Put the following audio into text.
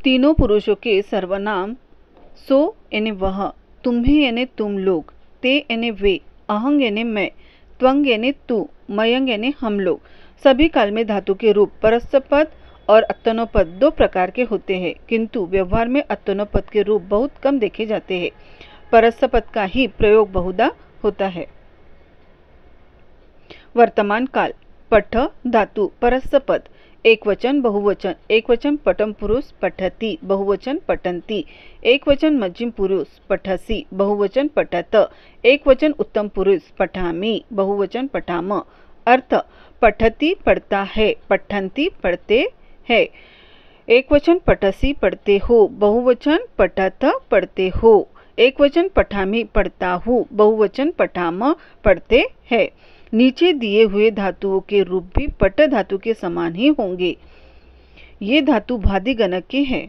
तीनों पुरुषों के सर्वनाम सो यानी वह, तुम्हें यानी तुम लोग, ते यानी वे, अहंग यानी मैं, त्वंग यानी तू, मयंग यानी हम लोग। सभी काल में धातु के रूप परस्पर और अत्तनोपद दो प्रकार के होते हैं, किंतु व्यवहार में अत्तनोपद के रूप बहुत कम देखे जाते हैं। परस्पर का ही प्रयोग बहुधा होता है। वर्तमान काल। पठ धातु परस्पर, एक वचन बहुवचन, एक वचन पटम पुरुष पठति, बहुवचन पठन्ति, एक वचन मध्यम पुरुष पठसि, बहुवचन पठत, एक वचन उत्तम पुरुष पठामि, बहुवचन पठाम। अर्थ पठति पढ़ता है, पठन्ति पढ़ते हैं, एक वचन पठसि पढ़ते हो, बहुवचन पठत पढ़ते हो, एक वचन पठामि पढ़ता हूँ, बहुवचन पठाम पढ़ते हैं। नीचे दिए हुए धातुओं के रूप भी पट धातु के समान ही होंगे। ये धातु भादी गणक के हैं।